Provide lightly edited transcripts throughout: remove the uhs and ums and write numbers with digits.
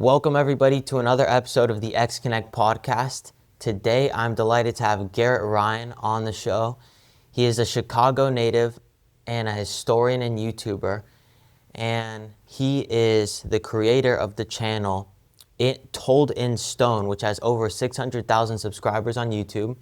Welcome everybody to another episode of the X Connect podcast. Today I'm delighted to have Garrett Ryan on the show. He is a Chicago native and a historian and YouTuber, and he is the creator of the channel Told in Stone, which has over 600,000 subscribers on YouTube.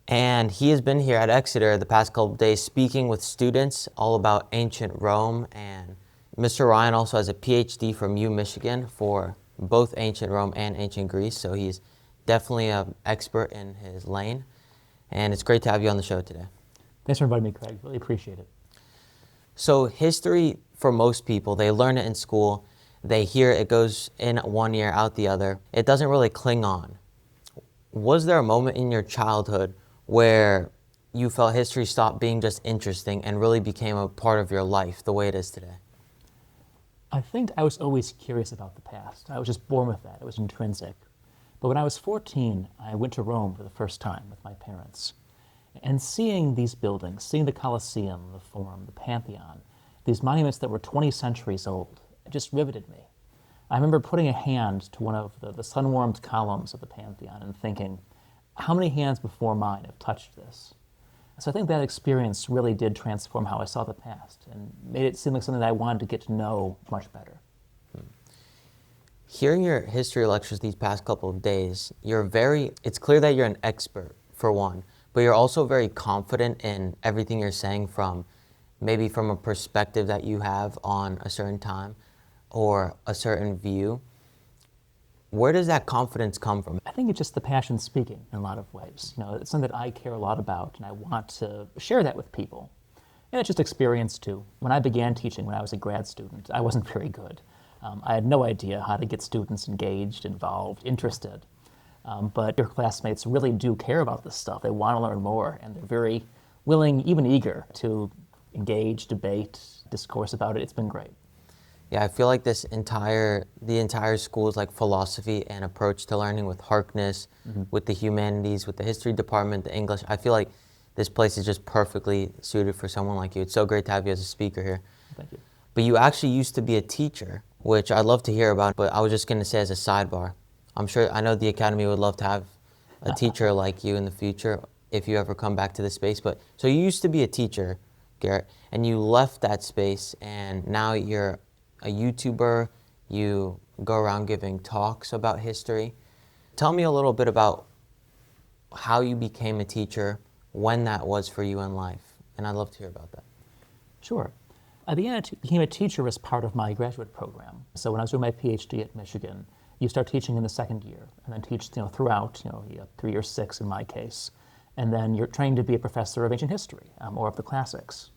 And he has been here at Exeter the past couple of days speaking with students all about ancient Rome. And Mr. Ryan also has a PhD from Michigan for both ancient Rome and ancient Greece. So he's definitely an expert in his lane. And it's great to have you on the show today. Thanks for inviting me, Craig. Really appreciate it. So history, for most people, they learn it in school. They hear it goes in one ear, out the other. It doesn't really cling on. Was there a moment in your childhood where you felt history stopped being just interesting and really became a part of your life the way it is today? I think I was always curious about the past. I was just born with that. It was intrinsic. But when I was 14, I went to Rome for the first time with my parents. And seeing these buildings, seeing the Colosseum, the Forum, the Pantheon, these monuments that were 20 centuries old, it just riveted me. I remember putting a hand to one of the sun-warmed columns of the Pantheon and thinking, how many hands before mine have touched this? So I think that experience really did transform how I saw the past and made it seem like something that I wanted to get to know much better. Hearing your history lectures these past couple of days, it's clear that you're an expert, for one, but you're also very confident in everything you're saying maybe from a perspective that you have on a certain time or a certain view. Where does that confidence come from? I think it's just the passion speaking in a lot of ways. It's something that I care a lot about, and I want to share that with people. And it's just experience, too. When I began teaching, when I was a grad student, I wasn't very good. I had no idea how to get students engaged, involved, interested. But your classmates really do care about this stuff. They want to learn more, and they're very willing, even eager, to engage, debate, discourse about it. It's been great. Yeah, I feel like the entire school's like philosophy and approach to learning with Harkness, with the humanities, with the history department, the English. I feel like this place is just perfectly suited for someone like you. It's so great to have you as a speaker here. Thank you. But you actually used to be a teacher, which I'd love to hear about, but I was just going to say as a sidebar, I know the Academy would love to have a teacher like you in the future if you ever come back to this space. But so you used to be a teacher, Garrett, and you left that space, and now you're a YouTuber, you go around giving talks about history. Tell me a little bit about how you became a teacher, when that was for you in life, and I'd love to hear about that. Sure. I became a teacher as part of my graduate program. So when I was doing my PhD at Michigan, you start teaching in the second year, and then teach throughout, 3 or 6 in my case, and then you're trained to be a professor of ancient history or of the classics.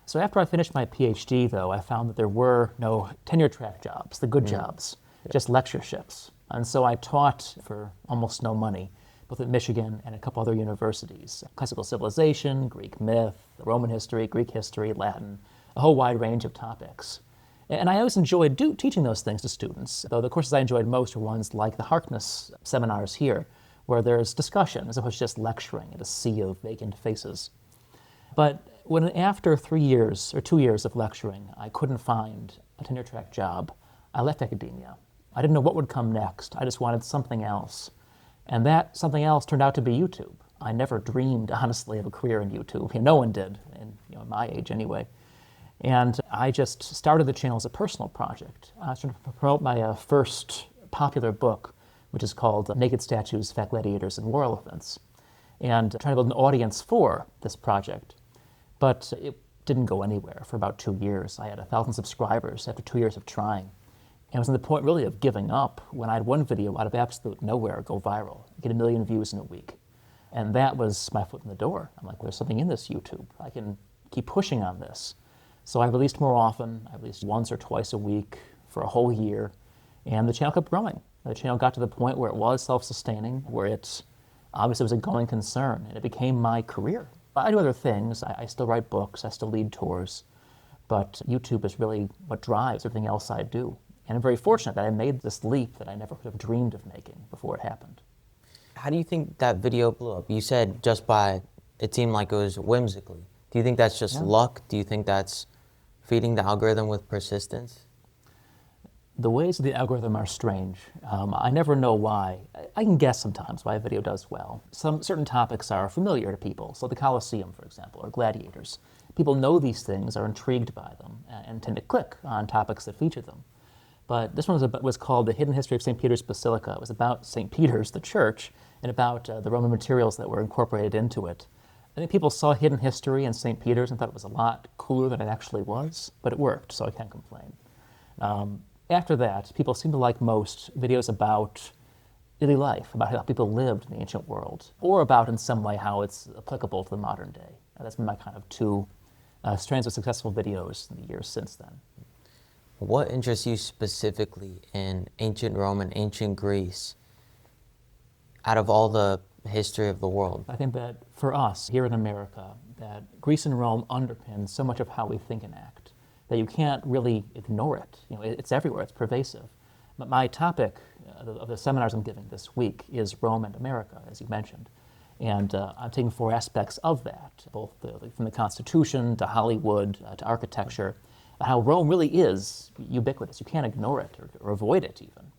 So after I finished my PhD, though, I found that there were no tenure-track jobs, the good jobs, just lectureships. And so I taught for almost no money, both at Michigan and a couple other universities. Classical civilization, Greek myth, Roman history, Greek history, Latin, a whole wide range of topics. And I always enjoyed teaching those things to students, though the courses I enjoyed most were ones like the Harkness seminars here, where there's discussion as opposed to just lecturing at a sea of vacant faces. But when after 3 years or 2 years of lecturing, I couldn't find a tenure-track job, I left academia. I didn't know what would come next. I just wanted something else. And that something else turned out to be YouTube. I never dreamed, honestly, of a career in YouTube. No one did, in my age anyway. And I just started the channel as a personal project. I started to promote my first popular book, which is called Naked Statues, Fat Gladiators, and War Elephants, and trying to build an audience for this project. But it didn't go anywhere for about 2 years. I had 1,000 subscribers after 2 years of trying. And I was on the point really of giving up when I had one video out of absolute nowhere go viral, get 1 million views in a week. And that was my foot in the door. I'm like, well, there's something in this YouTube. I can keep pushing on this. So I released more often. I released once or twice a week for a whole year. And the channel kept growing. The channel got to the point where it was self-sustaining, where it obviously was a going concern, and it became my career. I do other things. I still write books. I still lead tours. But YouTube is really what drives everything else I do. And I'm very fortunate that I made this leap that I never could have dreamed of making before it happened. How do you think that video blew up? You said it seemed like it was whimsically. Do you think that's just luck? Do you think that's feeding the algorithm with persistence? The ways of the algorithm are strange. I never know why. I can guess sometimes why a video does well. Some certain topics are familiar to people, so the Colosseum, for example, or gladiators. People know these things, are intrigued by them, and tend to click on topics that feature them. But this one was called The Hidden History of St. Peter's Basilica. It was about St. Peter's, the church, and about the Roman materials that were incorporated into it. I think people saw hidden history in St. Peter's and thought it was a lot cooler than it actually was, but it worked, so I can't complain. After that, people seem to like most videos about daily life, about how people lived in the ancient world, or about in some way how it's applicable to the modern day. That's been my kind of two strands of successful videos in the years since then. What interests you specifically in ancient Rome and ancient Greece out of all the history of the world? I think that for us here in America, that Greece and Rome underpin so much of how we think and act that you can't really ignore it. It's everywhere, it's pervasive. But my topic of the seminars I'm giving this week is Rome and America, as you mentioned. And I'm taking four aspects of that, both from the Constitution to Hollywood to architecture, how Rome really is ubiquitous. You can't ignore it or avoid it even.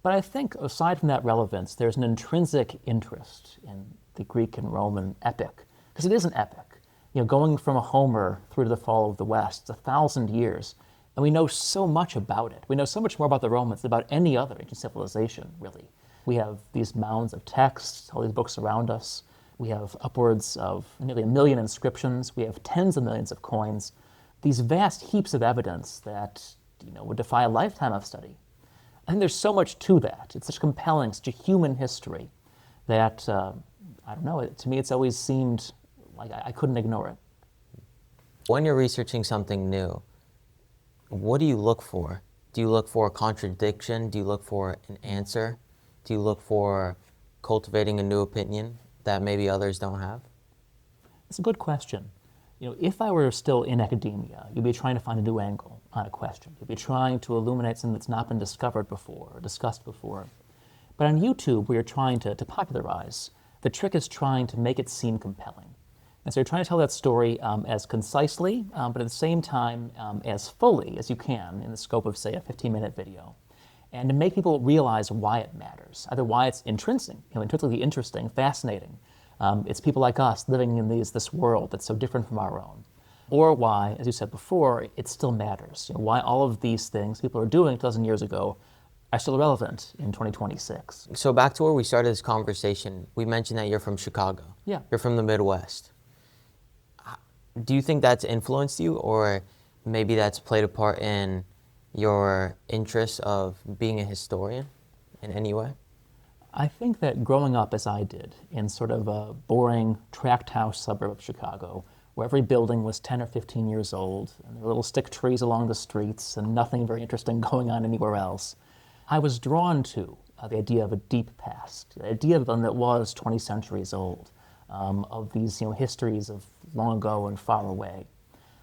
But I think aside from that relevance, there's an intrinsic interest in the Greek and Roman epic, because it is an epic. Going from a Homer through to the fall of the West, it's 1,000 years, and we know so much about it. We know so much more about the Romans than about any other ancient civilization, really. We have these mounds of texts, all these books around us. We have upwards of nearly 1 million inscriptions. We have tens of millions of coins. These vast heaps of evidence that would defy a lifetime of study. I think there's so much to that. It's such compelling, such a human history that, I don't know, to me it's always seemed like I couldn't ignore it. When you're researching something new, what do you look for? Do you look for a contradiction? Do you look for an answer? Do you look for cultivating a new opinion that maybe others don't have? It's a good question. If I were still in academia, you'd be trying to find a new angle on a question. You'd be trying to illuminate something that's not been discovered before or discussed before. But on YouTube, where you're trying to popularize, the trick is trying to make it seem compelling. And so you're trying to tell that story as concisely, but at the same time as fully as you can in the scope of, say, a 15-minute video. And to make people realize why it matters, either why it's intrinsically interesting, fascinating. It's people like us living in this world that's so different from our own. Or why, as you said before, it still matters. Why all of these things people are doing 1,000 years ago are still relevant in 2026. So back to where we started this conversation, we mentioned that you're from Chicago. Yeah. You're from the Midwest. Do you think that's influenced you, or maybe that's played a part in your interest of being a historian in any way? I think that growing up as I did in sort of a boring tract house suburb of Chicago, where every building was 10 or 15 years old, and there were little stick trees along the streets, and nothing very interesting going on anywhere else, I was drawn to the idea of a deep past, the idea of one that was 20 centuries old, of these histories of long ago and far away.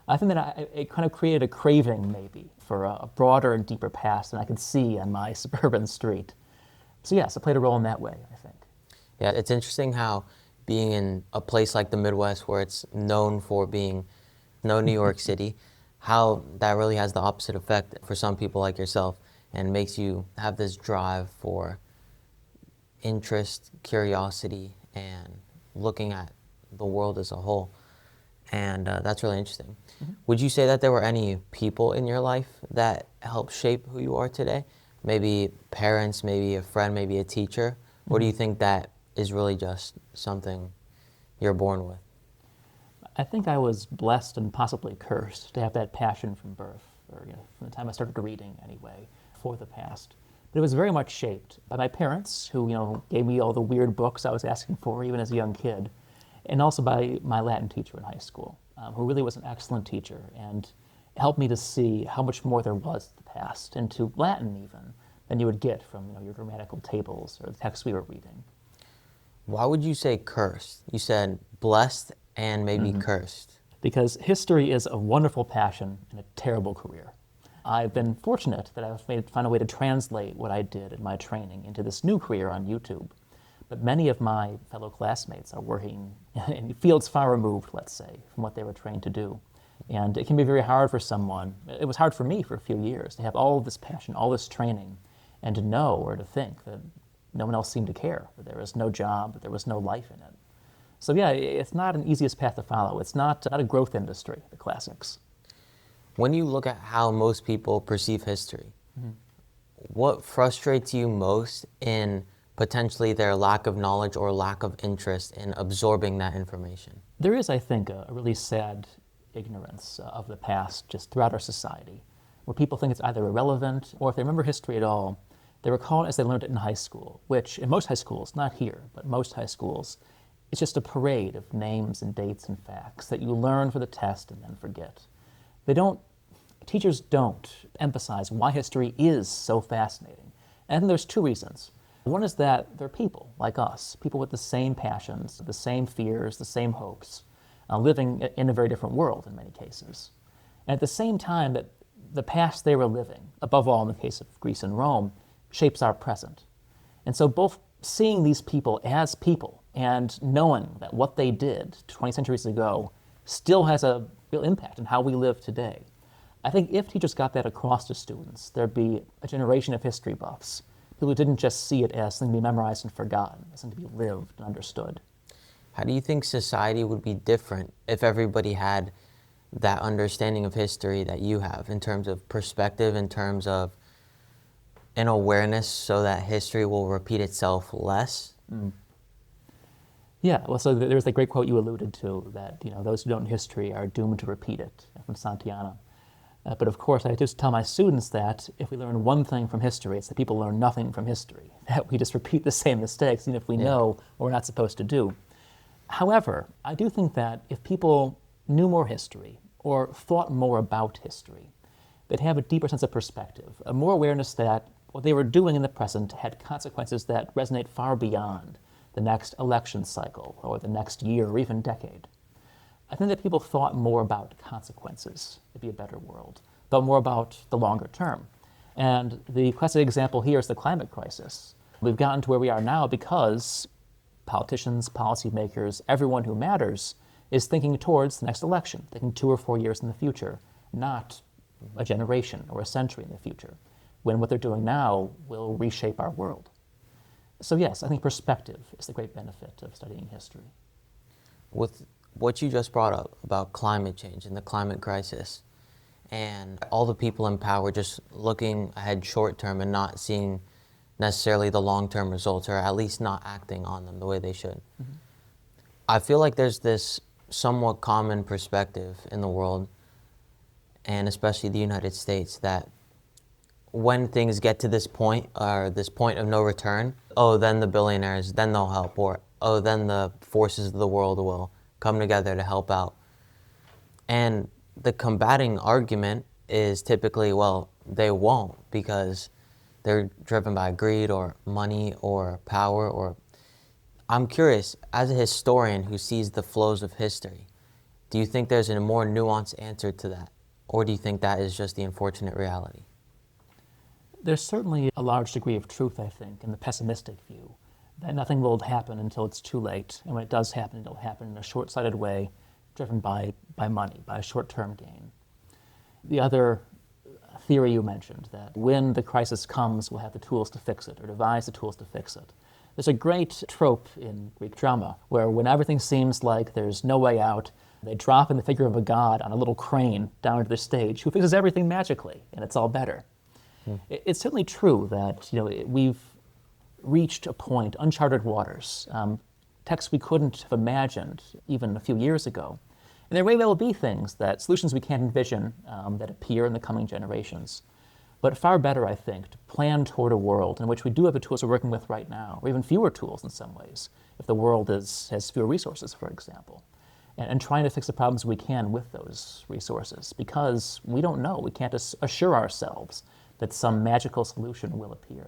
I think that it kind of created a craving, maybe, for a broader and deeper past than I could see on my suburban street. So yes, it played a role in that way, I think. Yeah, it's interesting how being in a place like the Midwest, where it's known for being no New York City, how that really has the opposite effect for some people like yourself and makes you have this drive for interest, curiosity, and looking at the world as a whole. And that's really interesting. Mm-hmm. Would you say that there were any people in your life that helped shape who you are today? Maybe parents, maybe a friend, maybe a teacher? Or do you think that is really just something you're born with? I think I was blessed and possibly cursed to have that passion from birth, or from the time I started reading anyway, for the past. But it was very much shaped by my parents, who gave me all the weird books I was asking for even as a young kid, and also by my Latin teacher in high school, who really was an excellent teacher and helped me to see how much more there was to the past, and to Latin even, than you would get from your grammatical tables or the texts we were reading. Why would you say cursed? You said blessed and maybe cursed. Because history is a wonderful passion and a terrible career. I've been fortunate that I've found a way to translate what I did in my training into this new career on YouTube. But many of my fellow classmates are working in fields far removed, let's say, from what they were trained to do. And it can be very hard for someone. It was hard for me for a few years to have all of this passion, all this training, and to know or to think that no one else seemed to care, that there was no job, that there was no life in it. So yeah, it's not an easiest path to follow. It's not a growth industry, the classics. When you look at how most people perceive history, what frustrates you most in potentially their lack of knowledge or lack of interest in absorbing that information? There is, I think, a really sad ignorance of the past just throughout our society, where people think it's either irrelevant, or if they remember history at all, they recall it as they learned it in high school, which in most high schools, not here, but most high schools, it's just a parade of names and dates and facts that you learn for the test and then forget. Teachers don't emphasize why history is so fascinating. And I think there's two reasons. One is that they're people like us, people with the same passions, the same fears, the same hopes, living in a very different world in many cases. And at the same time that the past they were living, above all in the case of Greece and Rome, shapes our present. And so both seeing these people as people and knowing that what they did 20 centuries ago still has a real impact on how we live today. I think if teachers got that across to students, there'd be a generation of history buffs, people who didn't just see it as something to be memorized and forgotten, as something to be lived and understood. How do you think society would be different if everybody had that understanding of history that you have, in terms of perspective, in terms of an awareness so that history will repeat itself less? Yeah, well, so there's that great quote you alluded to, that those who don't know history are doomed to repeat it, from Santayana. But of course, I just tell my students that if we learn one thing from history, it's that people learn nothing from history, that we just repeat the same mistakes, even if we know what we're not supposed to do. However, I do think that if people knew more history or thought more about history, they'd have a deeper sense of perspective, a more awareness that what they were doing in the present had consequences that resonate far beyond the next election cycle or the next year or even decade. I think that people thought more about consequences, it'd be a better world, thought more about the longer term. And the classic example here is the climate crisis. We've gotten to where we are now because politicians, policymakers, everyone who matters is thinking towards the next election, thinking 2 or 4 years in the future, not a generation or a century in the future, when what they're doing now will reshape our world. So yes, I think perspective is the great benefit of studying history. With what you just brought up about climate change and the climate crisis, and all the people in power just looking ahead short term and not seeing necessarily the long-term results, or at least not acting on them the way they should. I feel like there's this somewhat common perspective in the world, and especially the United States, that when things get to this point, or this point of no return, then the billionaires, then they'll help, or then the forces of the world will come together to help out. And the combating argument is typically, well, they won't, because they're driven by greed or money or power. Or I'm curious, as a historian who sees the flows of history, do you think there's a more nuanced answer to that? Or do you think that is just the unfortunate reality? There's certainly a large degree of truth, I think, in the pessimistic view, that nothing will happen until it's too late, and when it does happen, it'll happen in a short-sighted way, driven by money, by short-term gain. The other theory you mentioned, that when the crisis comes, we'll have the tools to fix it, or devise the tools to fix it. There's a great trope in Greek drama, where when everything seems like there's no way out, they drop in the figure of a god on a little crane down to the stage, who fixes everything magically, and it's all better. It's certainly true that we've reached a point, Uncharted Waters, texts we couldn't have imagined even a few years ago. And there may well be things, solutions we can't envision, that appear in the coming generations. But far better, I think, to plan toward a world in which we do have the tools we're working with right now, or even fewer tools in some ways, if the world has fewer resources, for example. And trying to fix the problems we can with those resources, because we don't know, we can't assure ourselves that some magical solution will appear.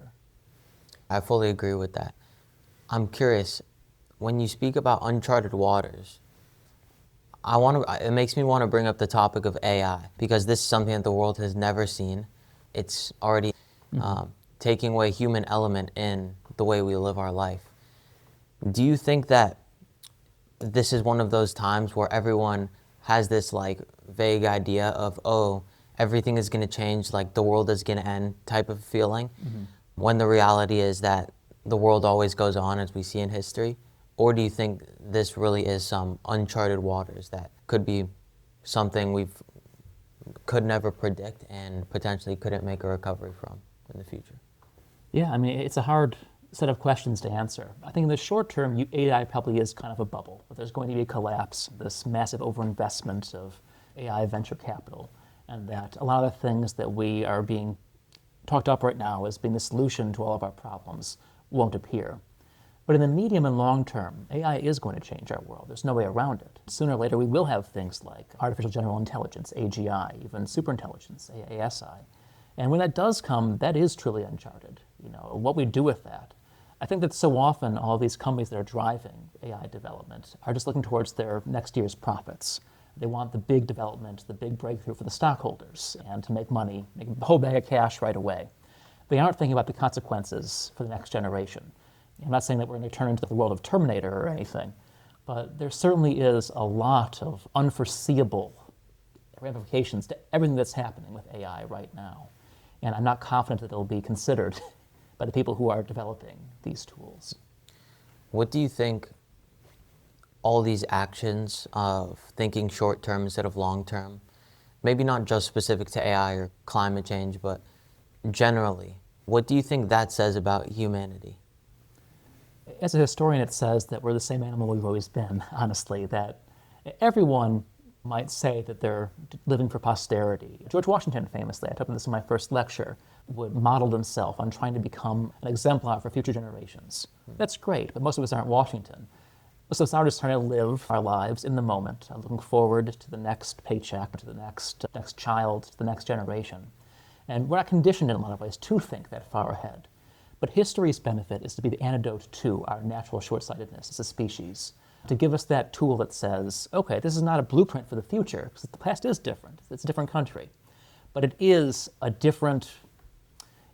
I fully agree with that. I'm curious, when you speak about uncharted waters, it makes me want to bring up the topic of AI, because this is something that the world has never seen. It's already taking away human element in the way we live our life. Do you think that this is one of those times where everyone has this vague idea of, oh, everything is going to change, like the world is going to end type of feeling, when the reality is that the world always goes on as we see in history? Or do you think this really is some uncharted waters that could be something we could never predict and potentially couldn't make a recovery from in the future? Yeah, I mean, it's a hard set of questions to answer. I think in the short term, AI probably is kind of a bubble, but there's going to be a collapse, this massive overinvestment of AI venture capital, and that a lot of the things that we are being talked up right now as being the solution to all of our problems won't appear. But in the medium and long term, AI is going to change our world. There's no way around it. Sooner or later, we will have things like artificial general intelligence, AGI, even superintelligence, ASI. And when that does come, that is truly uncharted. What we do with that. I think that so often all these companies that are driving AI development are just looking towards their next year's profits. They want the big development, the big breakthrough for the stockholders, and to make money, make a whole bag of cash right away. They aren't thinking about the consequences for the next generation. I'm not saying that we're going to turn into the world of Terminator or anything, but there certainly is a lot of unforeseeable ramifications to everything that's happening with AI right now. And I'm not confident that it'll be considered by the people who are developing these tools. What do you think all these actions of thinking short term instead of long term, maybe not just specific to AI or climate change, but generally, what do you think that says about humanity? As a historian, it says that we're the same animal we've always been, honestly, that everyone might say that they're living for posterity. George Washington, famously, I took this in my first lecture, would model himself on trying to become an exemplar for future generations. That's great, but most of us aren't Washington. Most of us are just trying to live our lives in the moment, looking forward to the next paycheck, to the next child, to the next generation. And we're not conditioned in a lot of ways to think that far ahead. But history's benefit is to be the antidote to our natural short-sightedness as a species, to give us that tool that says, okay, this is not a blueprint for the future, because the past is different. It's a different country. But it is a different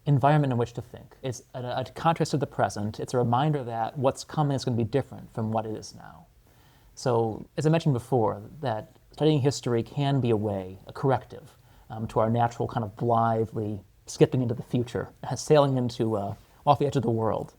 environment in which to think. It's a contrast to the present. It's a reminder that what's coming is going to be different from what it is now. So, as I mentioned before, that studying history can be a way, a corrective, to our natural kind of blithely skipping into the future, sailing into off the edge of the world.